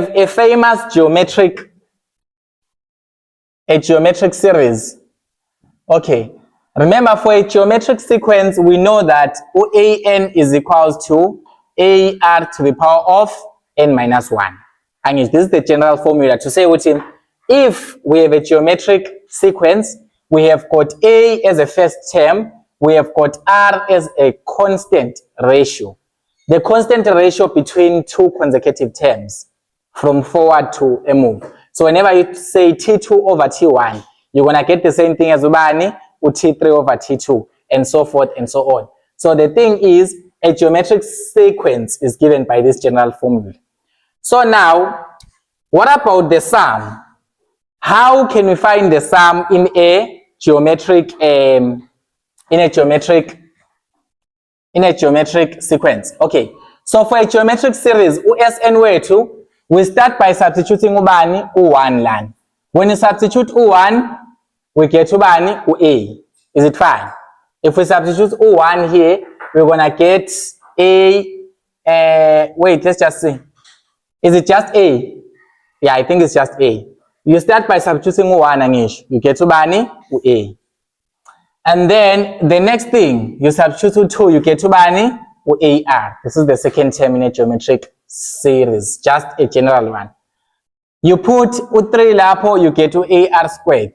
a famous geometric series. Okay, remember for a geometric sequence, we know that an is equals to ar to the power of n minus 1. And this is the general formula to say what if we have a geometric sequence, we have got a as a first term, we have got r as a constant ratio. The constant ratio between two consecutive terms from forward to a move. So whenever you say T2 over T1, you're going to get the same thing as Ubani, T3 over T2, and so forth and so on. So the thing is, a geometric sequence is given by this general formula. So now, what about the sum? How can we find the sum in a geometric sequence? Okay, so for a geometric series, Sn wethu, we start by substituting ubani u1 lan. When you substitute u1, we get ubani u-a. Is it fine? If we substitute u1 here, we're gonna get a. Wait, let's just see. Is it just a? Yeah, I think it's just a. You start by substituting u1 angish. You get ubani u-a. And then the next thing, you substitute 2, you get ubani u-ar. This is the second term in a geometric series, just a general one. You put u3 lapo, you get to ar squared.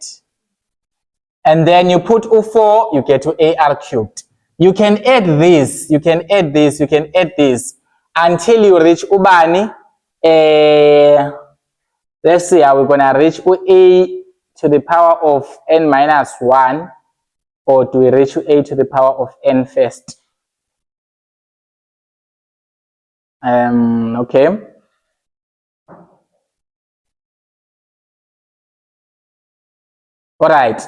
And then you put u4, you get to ar cubed. You can add this, you can add this, you can add this until you reach ubani. Let's see how we're gonna reach a to the power of n minus 1, or do we reach a to the power of n first? Okay. All right.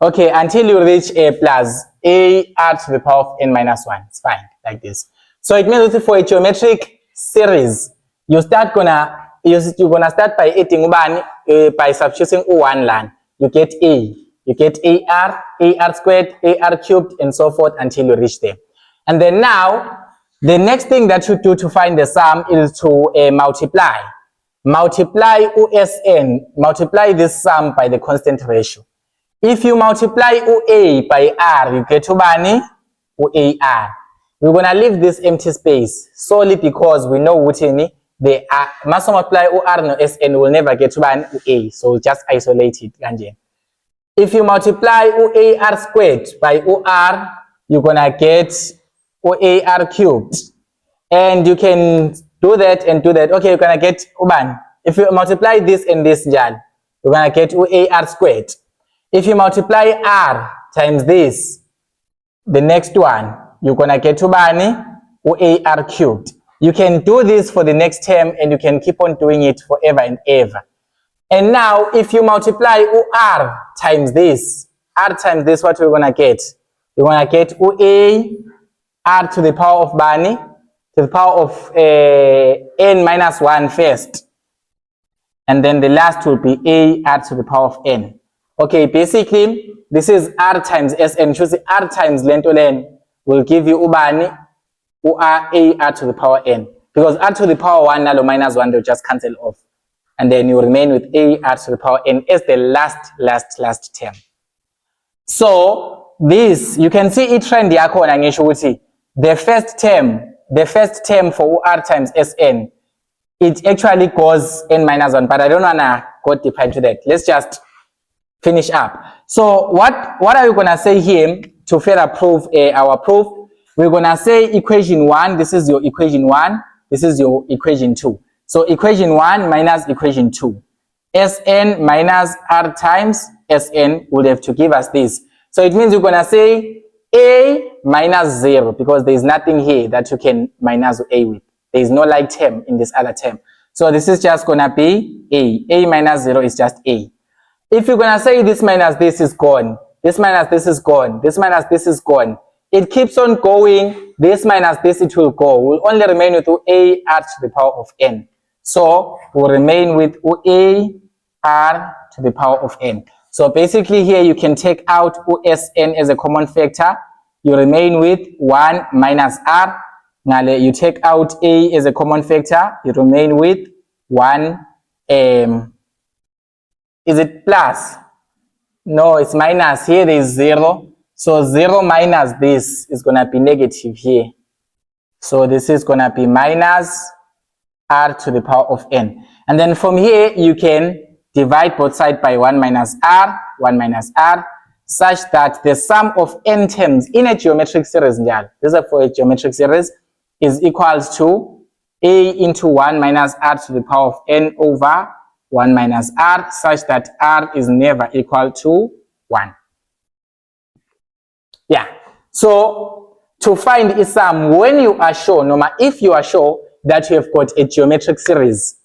Okay, until you reach a plus a r to the power of n minus 1. It's fine, like this. So it means that for a geometric series, you're gonna start by adding ubani by substituting u1 lan. You get a. You get ar squared, ar cubed, and so forth until you reach there. And then now, the next thing that you do to find the sum is to multiply. Multiply USN, multiply this sum by the constant ratio. If you multiply UA by R, you get ubani UAR. We're going to leave this empty space solely because we know what the must multiply UR no SN will never get ubani UA, so we'll just isolate it. If you multiply UAR squared by UR, you're going to get UAR cubed, and you can do that and do that. Okay, you're gonna get uban. If you multiply this and this, you're gonna get UAR squared. If you multiply R times this, the next one, you're gonna get ubani UAR cubed. You can do this for the next term, and you can keep on doing it forever and ever. And now, if you multiply UR times this, what we're gonna get? We're gonna get UA r to the power of bani to the power of n minus 1 first, and then the last will be a r to the power of n. Okay, basically this is r times sn. Choose r times lento len will give you ubani a r to the power n, because r to the power 1 nalo minus 1 they'll just cancel off, and then you remain with a r to the power n as the last term. So this, you can see it trend yakhona ngisho ukuthi the first term for r times sn, it actually goes n minus 1, but I don't wanna go deeper into that. Let's just finish up. So what are we gonna say here to further prove our proof? We're gonna say equation 1, this is your equation 1, this is your equation 2. So equation 1 minus equation 2, Sn minus r times Sn would have to give us this. So it means we're gonna say a minus 0, because there is nothing here that you can minus a with. There is no like term in this other term. So this is just gonna be a. A minus 0 is just a. If you're gonna say this minus this is gone, this minus this is gone, this minus this is gone, it keeps on going. This minus this, it will go. We'll only remain with a r to the power of n. So we'll remain with a r to the power of n. So basically here you can take out OSN as a common factor. You remain with 1 minus r. Now you take out a as a common factor. You remain with 1, is it plus? No, it's minus. Here there is 0. So 0 minus this is going to be negative here. So this is going to be minus r to the power of n. And then from here, you can divide both sides by 1 minus r, such that the sum of n terms in a geometric series, this is for a geometric series, is equals to a into 1 minus r to the power of n over 1 minus r, such that r is never equal to 1. Yeah. So to find a sum, when you are sure, no matter if you are sure that you have got a geometric series,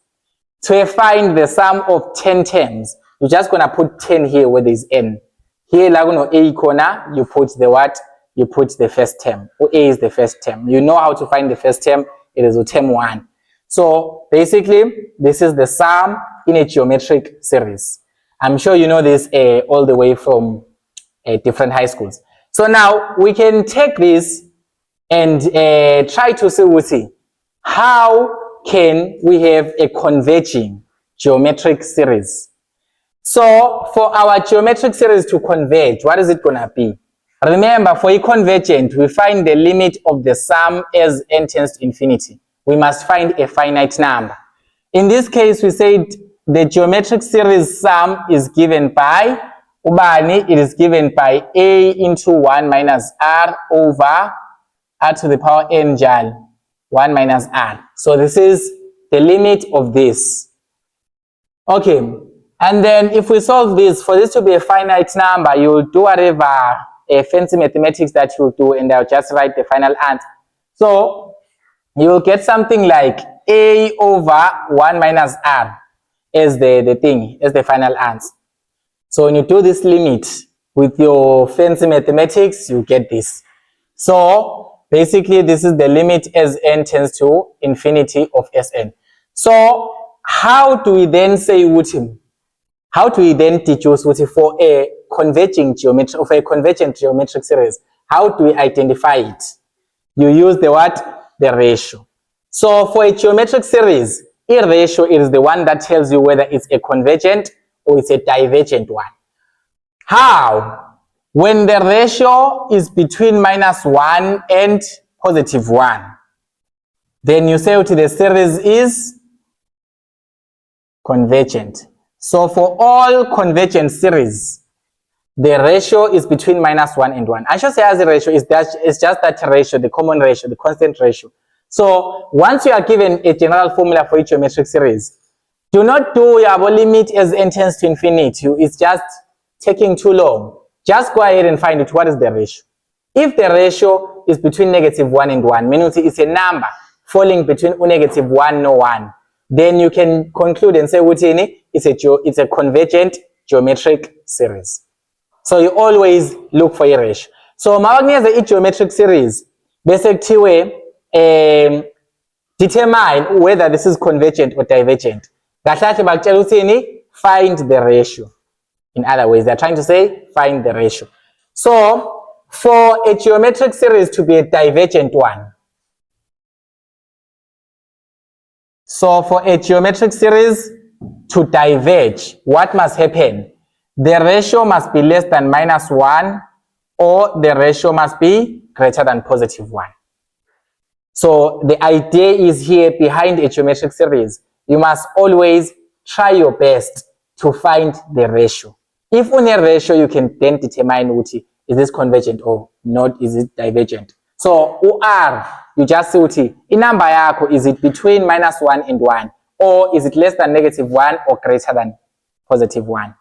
to find the sum of 10 terms, you're just gonna put 10 here where there's n. Here, like a corner, you put the what? You put the first term. A is the first term. You know how to find the first term. It is term 1. So basically, this is the sum in a geometric series. I'm sure you know this all the way from different high schools. So now we can take this and try to see how can we have a converging geometric series. So for our geometric series to converge, what is it going to be? Remember, for a convergent, we find the limit of the sum as n tends to infinity. We must find a finite number. In this case, we said the geometric series sum is given by ubani, it is given by a into 1 minus r over r to the power n jal 1 minus r. So this is the limit of this. Okay, and then if we solve this, for this to be a finite number, you'll do whatever fancy mathematics that you'll do, and I'll just write the final answer. So you'll get something like a over 1 minus r as the final answer. So when you do this limit with your fancy mathematics, you get this. So basically, this is the limit as n tends to infinity of Sn. So how do we then say how do we then deduce for a convergent geometric series? How do we identify it? You use the what? The ratio. So for a geometric series, a ratio is the one that tells you whether it's a convergent or it's a divergent one. How? When the ratio is between -1 and +1, then you say the series is convergent. So for all convergent series, the ratio is between -1 and 1. I should say as a ratio, it's just that ratio, the common ratio, the constant ratio. So once you are given a general formula for each geometric series, do not do your limit as n tends to infinity. It's just taking too long. Just go ahead and find out what is the ratio. If the ratio is between -1 and 1, meaning it's a number falling between -1 and 1, then you can conclude and say it's a convergent geometric series. So you always look for a ratio. So mawukunikeza a geometric series, bese kuthiwe determine whether this is convergent or divergent. Kahle bakutshela uthini? Find the ratio. In other words, they're trying to say find the ratio. So for a geometric series to be a divergent one, so for a geometric series to diverge, what must happen? The ratio must be less than -1, or the ratio must be greater than +1. So the idea is here behind a geometric series, you must always try your best to find the ratio. If on a ratio, you can then determine is this convergent or not, is it divergent. So R, you just see in number yako, is it between -1 and 1, or is it less than -1 or greater than +1?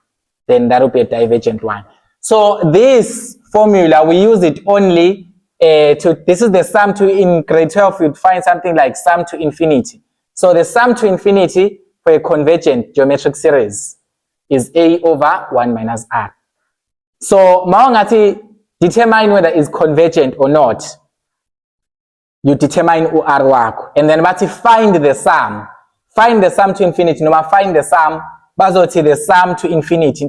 Then that will be a divergent one. So this formula, we use it only this is the sum to, in grade 12, you'd find something like sum to infinity. So the sum to infinity for a convergent geometric series is a over 1 minus r. So mawungathi determine whether it's convergent or not, you determine r wakho, and then bathi find the sum to infinity, noma find the sum, bazothi the sum to infinity,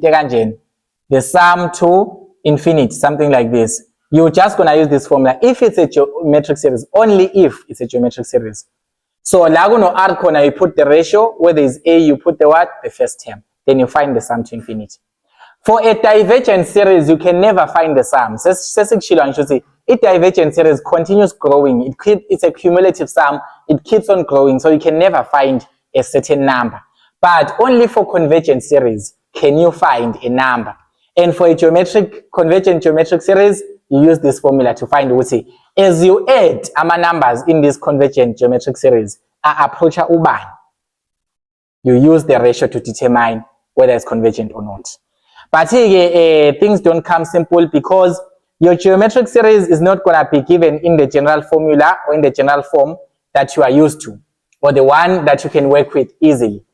the sum to infinity, something like this. You're just gonna use this formula if it's a geometric series, only if it's a geometric series. So la kuno R corner, you put the ratio, where there is A, you put the what? The first term. Then you find the sum to infinity. For a divergent series, you can never find the sum. I should say, a divergent series continues growing. It's a cumulative sum. It keeps on growing, so you can never find a certain number. But only for convergent series can you find a number. And for a convergent geometric series, you use this formula to find what say. As you add numbers in this convergent geometric series, approach ubani, you use the ratio to determine whether it's convergent or not. But things don't come simple, because your geometric series is not going to be given in the general formula or in the general form that you are used to, or the one that you can work with easily.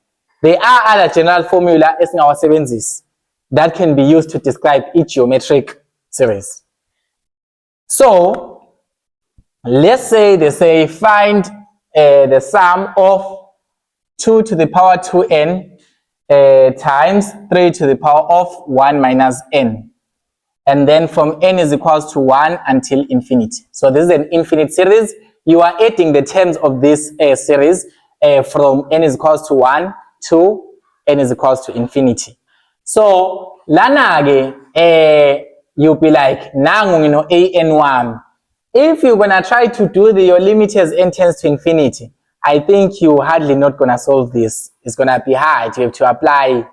There are other general formula as in our seventies that can be used to describe each geometric series. So let's say they say find the sum of 2 to the power 2n times 3 to the power of 1 minus n. And then from n is equals to 1 until infinity. So this is an infinite series. You are adding the terms of this series from n is equals to 1 to n is equals to infinity. So lana you'll be like, nangu know an1. If you're gonna try to do your limit as n tends to infinity, I think you're hardly not gonna solve this. It's gonna be hard. You have to apply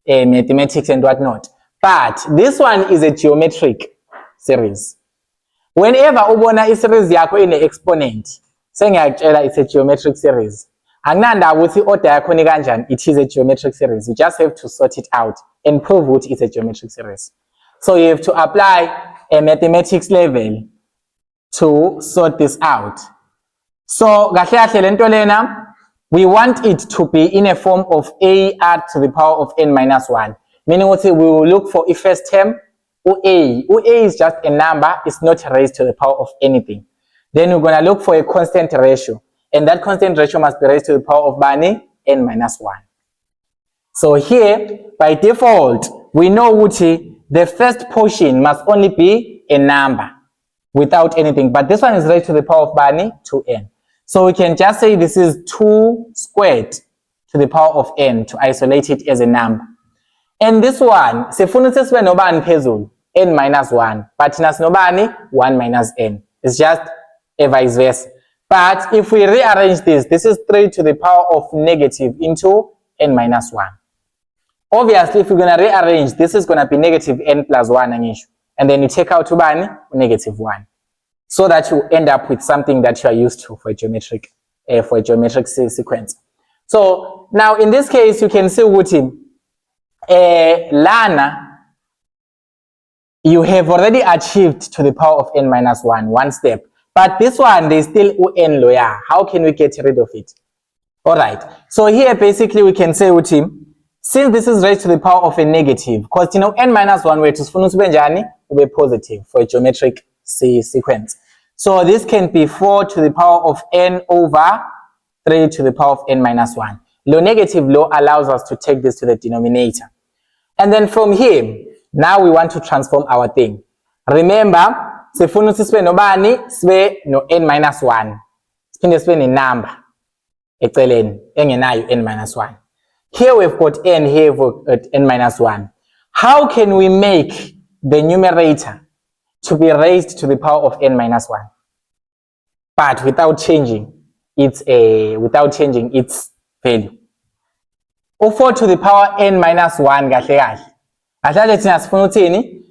mathematics and whatnot. But this one is a geometric series. Whenever ubona i-series yakho ine-exponent, sengiyakutshela it's a geometric series. Anginanda ukuthi order yakho ni kanjani, it is a geometric series. You just have to sort it out and prove what is a geometric series. So you have to apply a mathematics level to sort this out. So we want it to be in a form of AR to the power of n minus 1. Meaning what we will look for a first term, OA. OA is just a number, it's not raised to the power of anything. Then we're going to look for a constant ratio. And that constant ratio must be raised to the power of n minus 1. So here, by default, we know Uti, the first portion must only be a number without anything. But this one is raised to the power of 2n. So we can just say this is 2 squared to the power of n to isolate it as a number. And this one, sifuna sibe nobani phezulu, n minus 1. But nas nobani, 1 minus n. It's just a vice versa. But if we rearrange this is 3 to the power of negative into n minus 1. Obviously, if we're going to rearrange, this is going to be negative n plus 1. And then you take out negative 1. So that you end up with something that you are used to for a geometric sequence. So now in this case, you can see what lana, you have already achieved to the power of n minus 1, one step. But this one, there's still n lawyer. How can we get rid of it? All right. So here, basically, we can say, since this is raised to the power of a negative, because n minus 1 way to be positive for a geometric sequence. So this can be 4 to the power of n over 3 to the power of n minus 1. Low negative law allows us to take this to the denominator. And then from here, now we want to transform our thing. Remember, sifuna sibe nobani, sibe no n minus 1. Siphinde sibe number eceleni engenayo n minus 1. Here we've got n, here we've got n minus 1. How can we make the numerator to be raised to the power of n minus 1, but without changing its value? 4 to the power n minus 1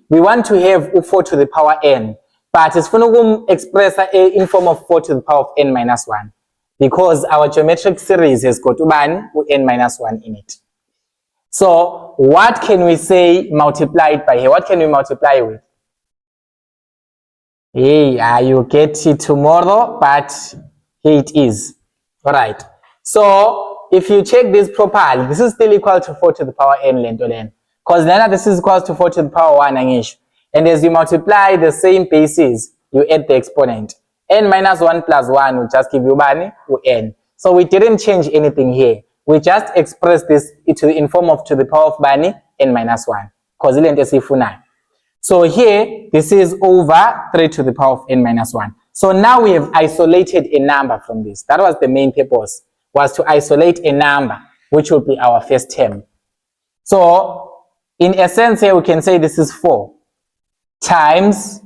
we want to have 4 to the power n, but it's going to express in form of 4 to the power of n minus 1, because our geometric series has got n minus 1 in it. So what can we say multiplied by here? What can we multiply with? Hey, you get it tomorrow, but here it is. All right. So if you check this properly, this is still equal to 4 to the power n lento len. Because then this is equal to 4 to the power 1 angish. And as you multiply the same bases, you add the exponent. N minus 1 plus 1 will just give you n. So we didn't change anything here. We just express this in form of to the power of n minus 1. Because it is. So here, this is over 3 to the power of n minus 1. So now we have isolated a number from this. That was the main purpose, was to isolate a number, which will be our first term. So in a sense here, we can say this is 4 times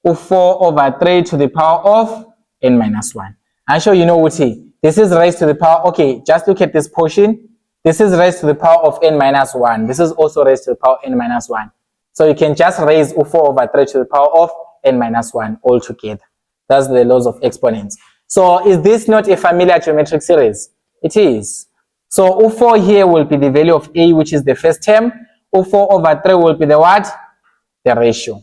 4 over 3 to the power of n minus 1. I'm sure you know what this is raised to the power. Okay, just look at this portion. This is raised to the power of n minus 1. This is also raised to the power of n minus 1. So you can just raise 4 over 3 to the power of n minus 1 all together. That's the laws of exponents. So is this not a familiar geometric series? It is. So 4 here will be the value of a, which is the first term. 4 over 3 will be the what? The ratio.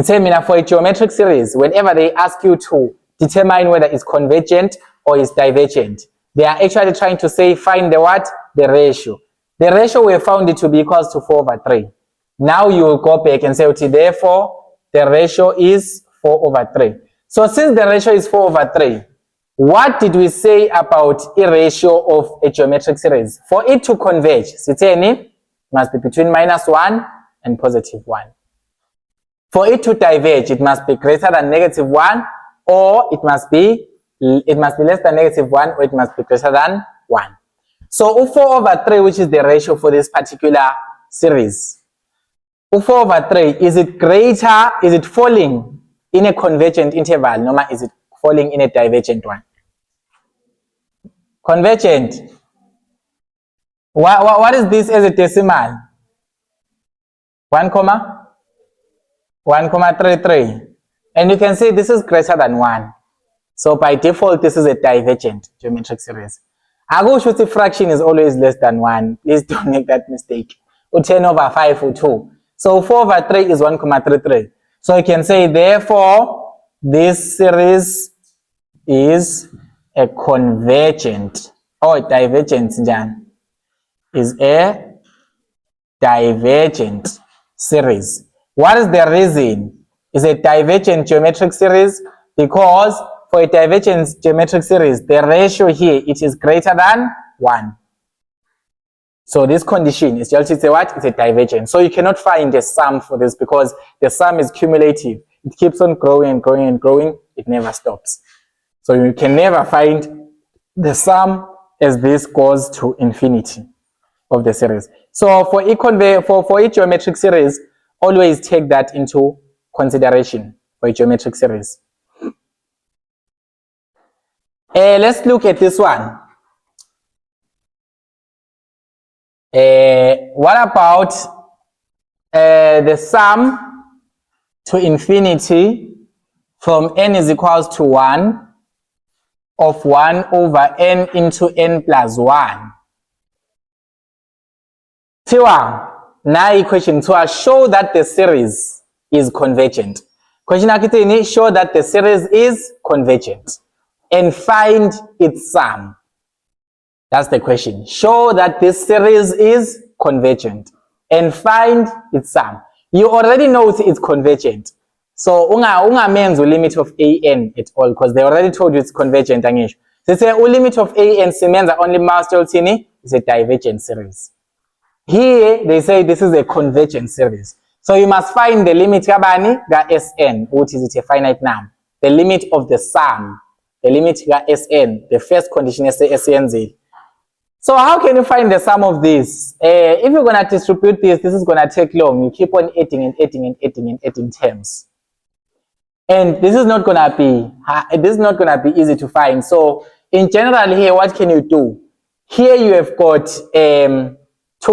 For a geometric series, whenever they ask you to determine whether it's convergent or it's divergent, they are actually trying to say find the what? The ratio. The ratio we found it to be equals to 4 over 3. Now you will go back and say, okay, therefore the ratio is 4 over 3. So since the ratio is 4 over 3, what did we say about a ratio of a geometric series? For it to converge, it must be between -1 and +1. For it to diverge, it must be greater than -1, or it must be less than -1, or it must be greater than 1. So 4 over 3, which is the ratio for this particular series, 4 over 3, is it greater, is it falling in a convergent interval, no, is it falling in a divergent one? Convergent. What is this as a decimal? 1,1,33. And you can see this is greater than 1. So by default, this is a divergent geometric series. The fraction is always less than 1. Please don't make that mistake. 10 over 5 or 2. So 4 over 3 is 1,33. So you can say, therefore, this series is a convergent or divergent, is a divergent series. What is the reason? It's a divergent geometric series because for a divergent geometric series, the ratio here, it is greater than 1. So this condition is just what? It's a divergent. So you cannot find a sum for this because the sum is cumulative. It keeps on growing and growing and growing. It never stops. So you can never find the sum as this goes to infinity of the series. So for each geometric series, always take that into consideration for a geometric series. Let's look at this one. What about the sum to infinity from n is equals to 1 of 1 over n into n plus 1? Now question 2, show that the series is convergent. Question show that the series is convergent and find its sum. That's the question. Show that this series is convergent and find its sum. You already know it's convergent. So means the limit of an at all because they already told you it's convergent. So say limit of an means only master is a divergent series. Here they say this is a convergent series. So you must find the limit Sn, which is a finite number. The limit of the sum. The limit Sn. The first condition is Snz. So how can you find the sum of this? If you're going to distribute this is going to take long. You keep on adding and adding and adding and adding terms. And this is not going to be easy to find. So in general here, what can you do? Here you have got 2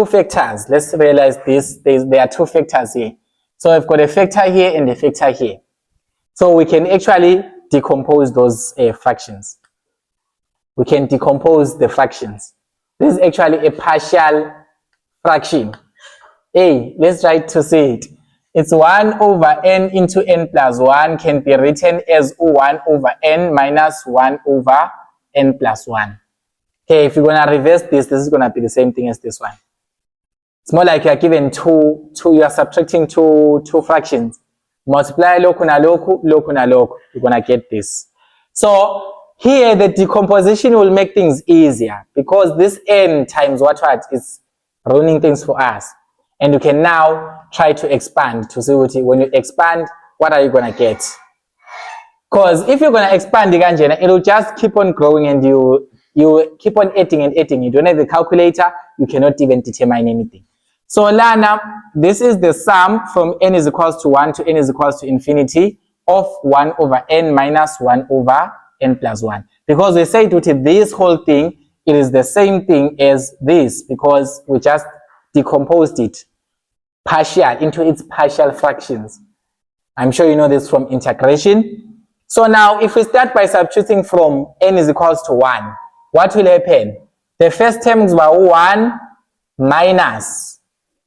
factors. Let's realize this. There are 2 factors here. So I've got a factor here and a factor here. So we can actually decompose those fractions. We can decompose the fractions. This is actually a partial fraction. Let's try to see it. It's 1 over n into n plus 1 can be written as 1 over n minus 1 over n plus 1. Okay, if you're going to reverse this is going to be the same thing as this one. It's more like you are given you are subtracting two fractions. Multiply loku na loku, loku na loku. You're going to get this. So here the decomposition will make things easier because this n times what is running things for us. And you can now try to expand to see when you expand, what are you going to get? Because if you're going to expand again, it will just keep on growing and you keep on adding and adding. You don't have a calculator, you cannot even determine anything. So Lana, this is the sum from n is equals to 1 to n is equals to infinity of 1 over n minus 1 over n plus 1. Because we said with this whole thing, it is the same thing as this because we just decomposed it partial into its partial fractions. I'm sure you know this from integration. So now if we start by substituting from n is equals to 1, what will happen? The first terms were 1 minus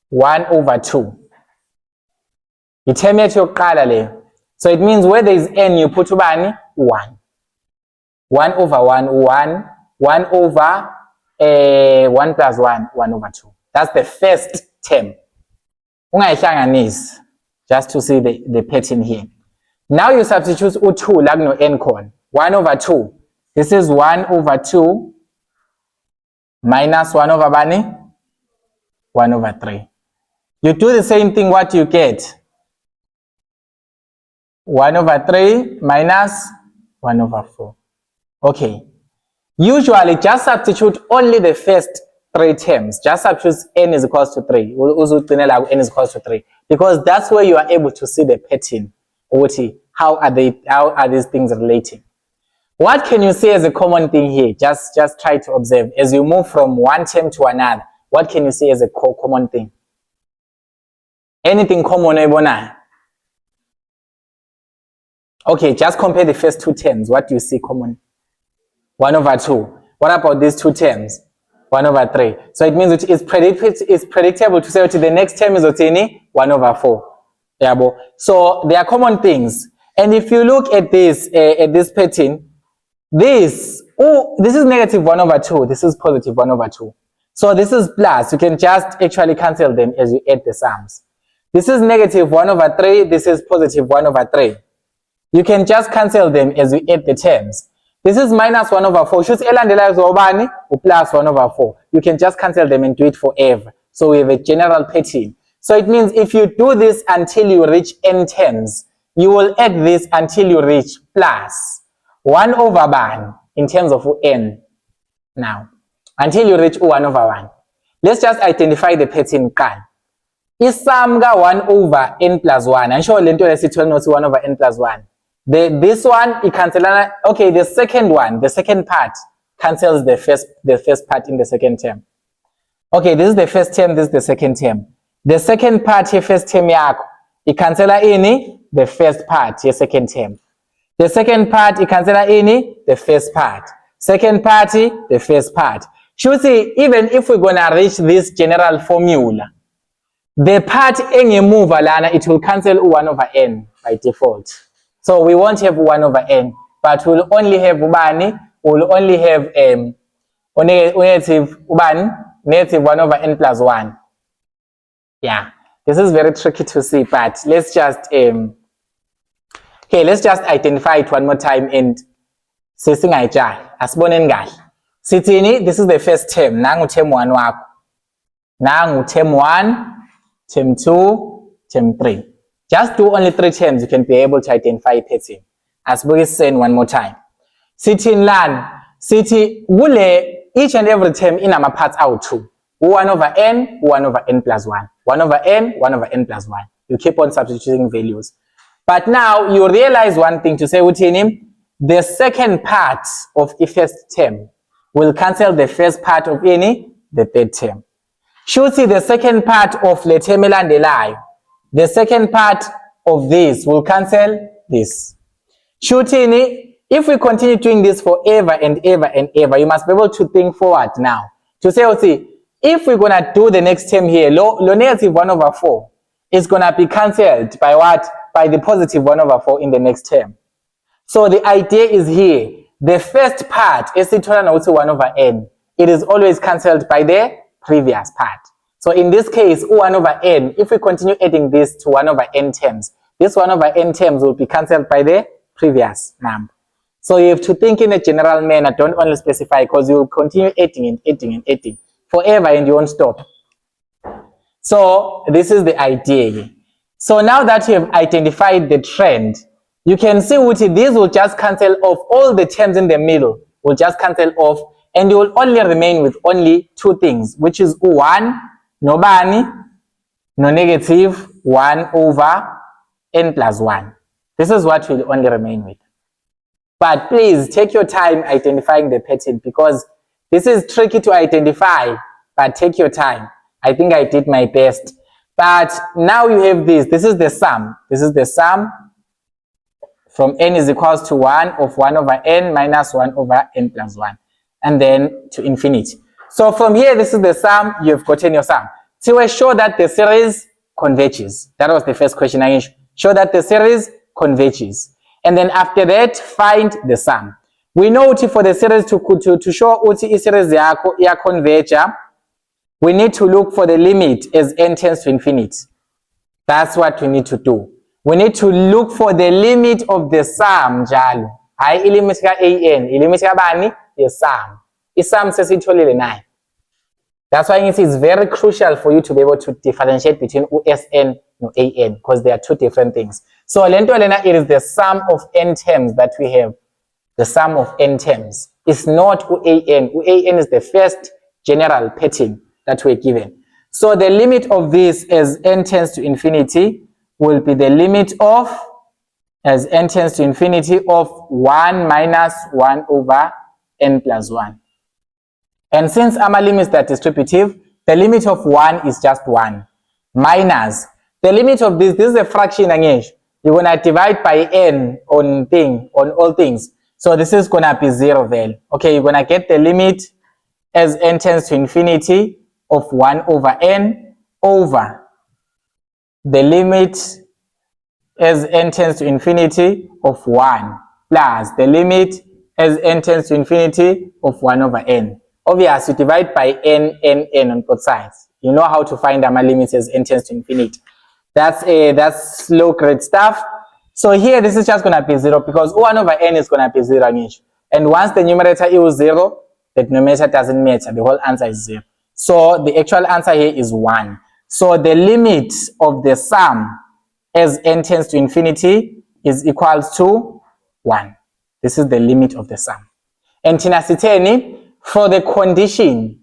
1 over 2. So it means where there is n, you put 1. 1 over 1, 1. 1 over 1 plus 1, 1 over 2. That's the first term. Just to see the pattern here. Now you substitute u2 like no n con. 1 over 2. This is 1 over 2 minus 1 over 1 over 3. You do the same thing, what you get? 1 over 3 minus 1 over 4. Okay. Usually just substitute only the first 3 terms. Just substitute n is equals to 3. N is equals to 3. Because that's where you are able to see the pattern. How are these things relating? What can you see as a common thing here? Just try to observe. As you move from one term to another, what can you see as a common thing? Anything common, Ebona? Okay, just compare the first 2 terms. What do you see common? 1 over 2. What about these 2 terms? 1 over 3. So it means it's predictable to say that the next term is 1 over 4. Yeah, so they are common things. And if you look at this pattern, this is negative 1 over 2. This is positive 1 over 2. So this is plus. You can just actually cancel them as you add the sums. This is negative 1 over 3. This is positive 1 over 3. You can just cancel them as you add the terms. This is minus 1 over 4. Plus 1 over 4. You can just cancel them and do it forever. So we have a general pattern. So it means if you do this until you reach n terms, you will add this until you reach plus 1 over 1 in terms of n. Now, until you reach 1 over 1. Let's just identify the pattern. Isum ga 1 over n plus 1. I'm sure lento lesithola nothi 1 over n plus 1. This one, it cancels. Okay, the second part cancels the first part in the second term. Okay, this is the first term, this is the second term. The second part here, first term yakho, it cancels in the first part here, second term. The second part, it cancels in the first part. Second part, the first part. You see, even if we're gonna reach this general formula, the part move alana, it will cancel 1 over n by default. So we won't have 1 over n, but we'll only have we'll only have negative 1 over n plus 1. Yeah, this is very tricky to see, but let's just let's just identify it one more time and sesingayijali asiboneni kahle. Sithini, this is the first term. Nangu term 1 wakho. Nangu term 1, term 2, term 3. Just do only 3 terms, you can be able to identify a pattern. As we say one more time. Sitting land, city wule each and every term in our parts out 2. 1 over n, 1 over n plus 1. 1 over n, 1 over n plus 1. You keep on substituting values. But now you realize one thing to say within him, the second part of the first term will cancel the first part of the third term. Should see the second part of the term and the lie. The second part of this will cancel this. Shooting, if we continue doing this forever and ever and ever, you must be able to think forward now. To say, if we're going to do the next term here, lo negative 1 over 4 is going to be cancelled by what? By the positive 1 over 4 in the next term. So the idea is here, the first part is 1 over n. It is always cancelled by the previous part. So in this case, 1 over n, if we continue adding this to 1 over n terms, this 1 over n terms will be cancelled by the previous number. So you have to think in a general manner, don't only specify, because you will continue adding and adding and adding forever and you won't stop. So this is the idea. So now that you have identified the trend, you can see these will just cancel off. All the terms in the middle will just cancel off, and you will only remain with only two things, which is 1 nobani no negative 1 over n plus 1. This is what will only remain with. But please take your time identifying the pattern, because this is tricky to identify, but take your time. I think I did my best. But now you have this. This is the sum. This is the sum from n is equals to 1 of 1 over n minus 1 over n plus 1. And then to infinity. So from here, this is the sum. You've gotten your sum. So we're sure that the series converges. That was the first question I answered. Show that the series converges. And then after that, find the sum. We know for the series to show a series ya converge, we need to look for the limit as n tends to infinity. That's what we need to do. We need to look for the limit of the sum njalo. Hayi ilimit ka an, ilimit ka bani? The sum. Isum sesitholile nayo. That's why it's very crucial for you to be able to differentiate between USN and AN, because they are two different things. So lento lena, it is the sum of n terms that we have. The sum of n terms. It's not UAN. UAN is the first general pattern that we're given. So the limit of this as n tends to infinity will be the limit of, as n tends to infinity, of 1 minus 1 over n plus 1. And since our limits are distributive, the limit of 1 is just 1. Minus the limit of this is a fraction again. You're gonna divide by n on all things. So this is gonna be 0 value. Okay, you're gonna get the limit as n tends to infinity of 1 over n over the limit as n tends to infinity of 1 plus the limit as n tends to infinity of 1 over n. Obviously, you divide by n on both sides. You know how to find our limits as n tends to infinity. That's low grade stuff. So here, this is just going to be 0 because 1 over n is going to be 0 again. And once the numerator is 0, the denominator doesn't matter. The whole answer is 0. So the actual answer here is 1. So the limit of the sum as n tends to infinity is equals to 1. This is the limit of the sum. And tenacity, for the condition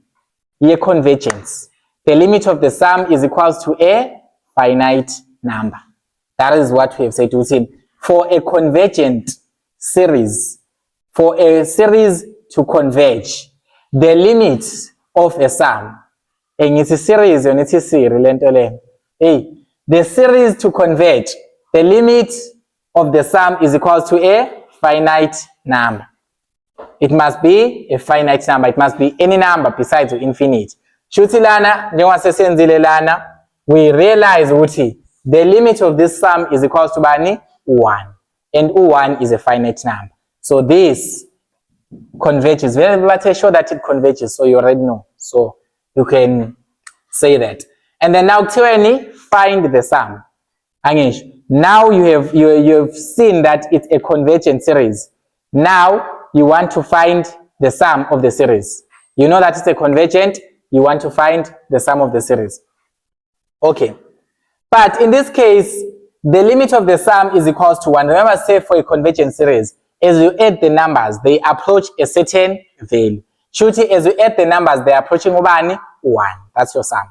here convergence, the limit of the sum is equals to a finite number. That is what we have said to him. For a convergent series, for a series to converge, the limit of a sum, and it's a series, and it's a series, the series to converge, the limit of the sum is equals to a finite number. It must be a finite number. It must be any number besides infinite. Shuti lana, njengoba lana, we realize the limit of this sum is equals to bani 1, and 1 is a finite number. So this converges. Very sure that it converges, so you already know. So you can say that. And then now find the sum. Now you have seen that it's a convergent series. Now you want to find the sum of the series. You know that it's a convergent, you want to find the sum of the series. Okay. But in this case, the limit of the sum is equals to 1. Remember, say for a convergent series, as you add the numbers, they approach a certain value. Shooting, as you add the numbers, they are approaching 1. That's your sum.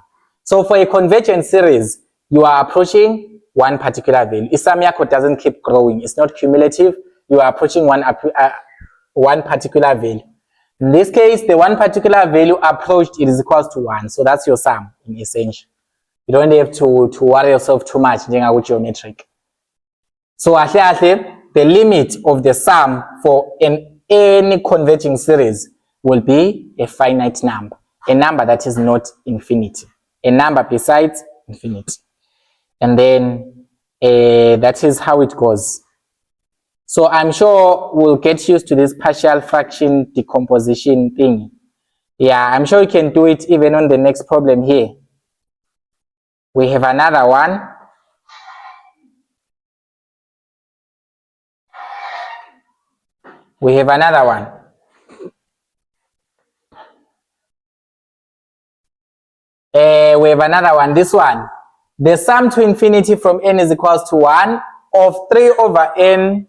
So for a convergent series, you are approaching one particular value. Sum doesn't keep growing. It's not cumulative. You are approaching one particular value. In this case, the one particular value approached, it is equals to 1. So that's your sum in essence. You don't have to worry yourself too much with geometric. So the limit of the sum for any converging series will be a finite number, a number that is not infinity, a number besides infinity. And then that is how it goes. So I'm sure we'll get used to this partial fraction decomposition thing. Yeah, I'm sure you can do it even on the next problem here. We have another one. We have another one. We have another one. This one. The sum to infinity from n is equals to 1 of 3 over n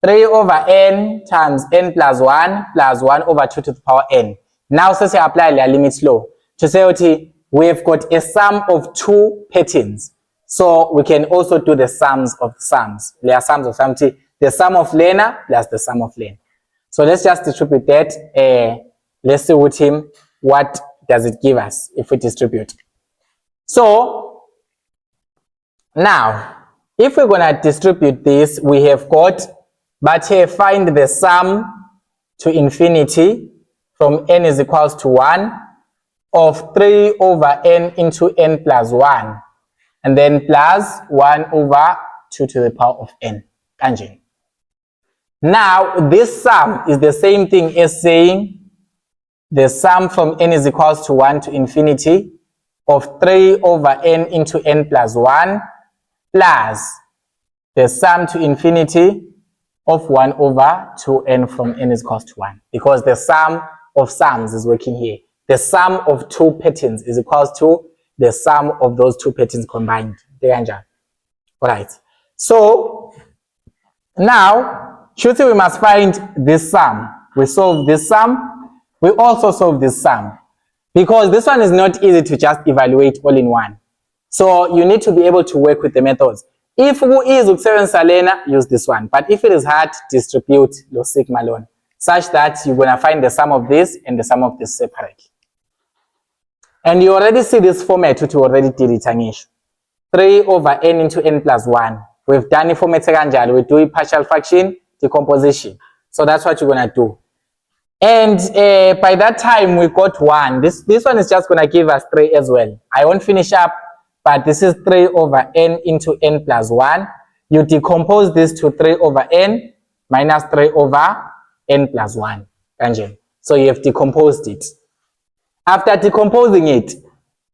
3 over n times n plus 1 over 2 to the power n. Now, since I apply the limit law to say, okay, we've got a sum of 2 patterns. So we can also do the sums of sums. There are sums of something. The sum of Lena plus the sum of Len. So let's just distribute that. Let's see with him what does it give us if we distribute. So now, if we're gonna distribute this, we have got, but here find the sum to infinity from n is equals to 1 of 3 over n into n plus 1, and then plus 1 over 2 to the power of n. Now, this sum is the same thing as saying the sum from n is equals to 1 to infinity of 3 over n into n plus 1 plus the sum to infinity of 1 over 2n from n is equals to 1, because the sum of sums is working here. The sum of 2 patterns is equals to the sum of those 2 patterns combined. Alright. So now, surely we must find this sum. We solve this sum. We also solve this sum, because this one is not easy to just evaluate all in one. So you need to be able to work with the methods. If who is ukusebenzisa lena, use this one. But if it is hard, distribute lo sigma lona, such that you're going to find the sum of this and the sum of this separately. And you already see this format, which you already did it, Angisho. 3 over n into n plus 1. We've done it format kanjalo. We do partial fraction decomposition. So that's what you're going to do. And by that time, we got 1. This one is just going to give us 3 as well. I won't finish up, but this is 3 over n into n plus 1. You decompose this to 3 over n minus 3 over n plus 1. So you have decomposed it. After decomposing it,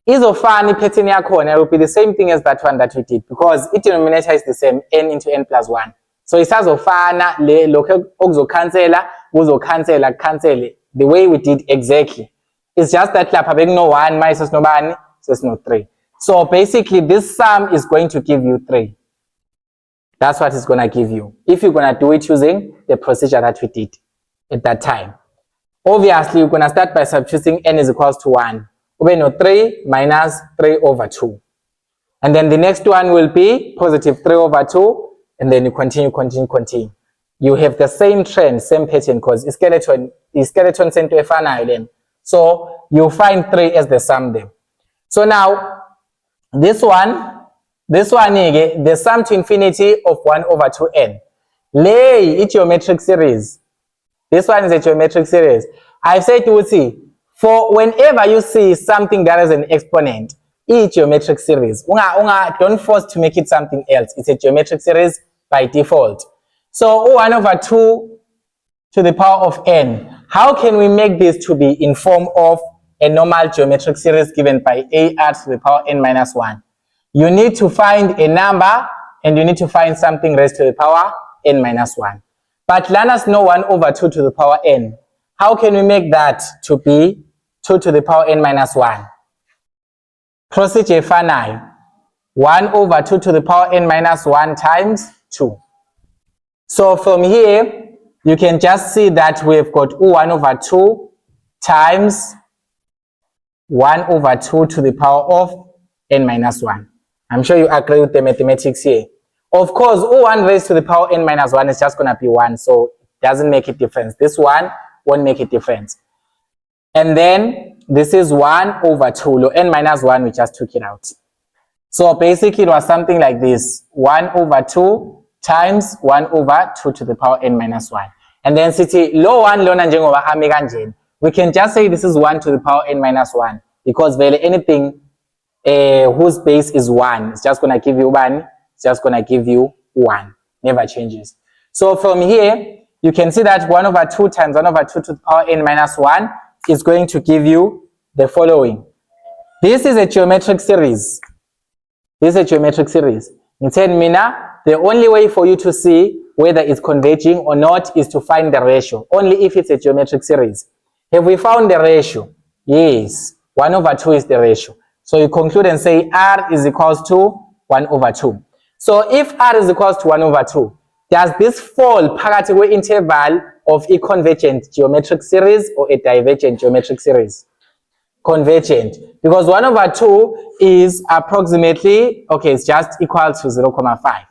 izofana pattern yakhona will be the same thing as that one that we did, because its denominator is the same, n into n plus 1. So isazofana le lokho okuzokhansela kuzokhansela cancel the way we did exactly. It's just that lapha bekuno 1 minus no bani, so it's no 3. So basically this sum is going to give you 3. That's what it's going to give you if you're going to do it using the procedure that we did at that time. Obviously, you're going to start by substituting n is equals to 1. We know 3 minus 3 over 2. And then the next one will be positive 3 over 2. And then you continue. You have the same trend, same pattern, because skeleton sent to a final then. So you find 3 as the sum there. So now, this one, the sum to infinity of 1 over 2n. Lay it geometric series. This one is a geometric series. I've said to see, for whenever you see something that is an exponent, it's geometric series. Don't force to make it something else. It's a geometric series by default. So 1 over 2 to the power of n. How can we make this to be in form of a normal geometric series given by ar to the power n minus 1? You need to find a number and you need to find something raised to the power n minus 1. But let us know 1 over 2 to the power n. How can we make that to be 2 to the power n minus 1? Procedure finite. 1 over 2 to the power n minus 1 times 2. So from here, you can just see that we've got 1 over 2 times 1 over 2 to the power of n minus 1. I'm sure you agree with the mathematics here. Of course, 1 raised to the power n minus 1 is just going to be 1, so it doesn't make a difference. This one won't make a difference. And then this is 1 over 2. N minus 1, we just took it out. So basically, it was something like this. 1 over 2 times 1 over 2 to the power n minus 1. And then low 1, low njengoba ame kanjena. We can just say this is 1 to the power n minus 1, because really anything whose base is 1, it's just going to give you 1. It's just going to give you 1. Never changes. So from here, you can see that 1 over 2 times 1 over 2 to the power n minus 1 is going to give you the following. This is a geometric series. This is a geometric series. Instead, the only way for you to see whether it's converging or not is to find the ratio, only if it's a geometric series. Have we found the ratio? Yes. 1 over 2 is the ratio. So you conclude and say R is equals to 1 over 2. So if R is equals to 1 over 2, does this fall phakathi kwe-interval of a convergent geometric series or a divergent geometric series? Convergent, because 1 over 2 is approximately, okay, it's just equal to 0.5.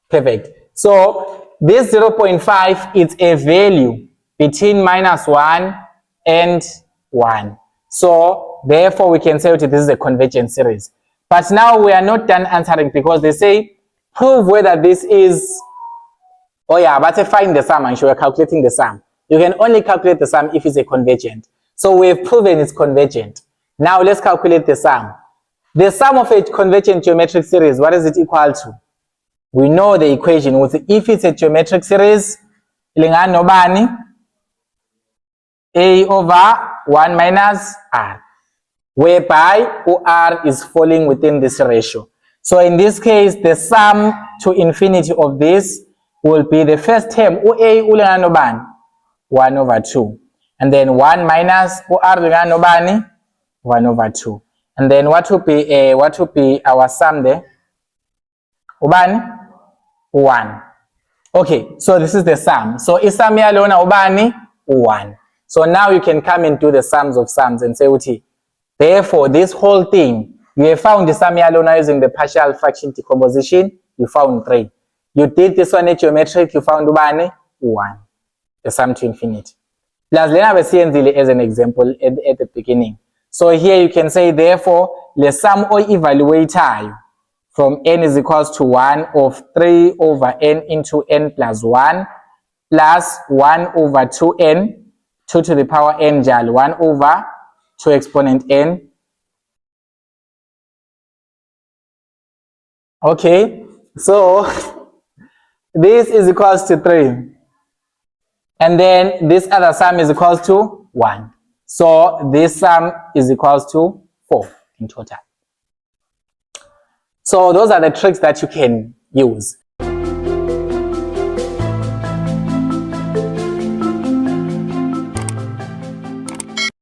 Perfect. So this 0.5 is a value between -1 and 1. So therefore we can say that this is a convergent series. But now we are not done answering, because they say prove whether this is, oh yeah, but find the sum, and you are calculating the sum. You can only calculate the sum if it's a convergent. So we've proven it's convergent. Now let's calculate the sum. The sum of a convergent geometric series, what is it equal to? We know the equation with, if it's a geometric series, ilingana nobani? A over 1 minus R, whereby R is falling within this ratio. So in this case, the sum to infinity of this will be the first term, A ulingana nobani? 1 over 2. And then 1 minus R ulingana nobani? 1 over 2. And then what will be our sum there? Ubani? 1. Okay, so this is the sum. So isum yalona ubani? 1. So now you can come and do the sums of sums and say, Uti, therefore this whole thing, you have found the sum yalona using the partial fraction decomposition, you found 3. You did this one at geometric, you found ubani? 1. The sum to infinity. Plus, Lena Besienzile as an example at the beginning. So here you can say, therefore, the sum or evaluator from n is equals to 1 of 3 over n into n plus 1 plus 1 over 2n, 2 to the power n jal 1 over 2 exponent n. Okay, so this is equals to 3. And then this other sum is equals to 1. So this sum is equals to 4 in total. So those are the tricks that you can use.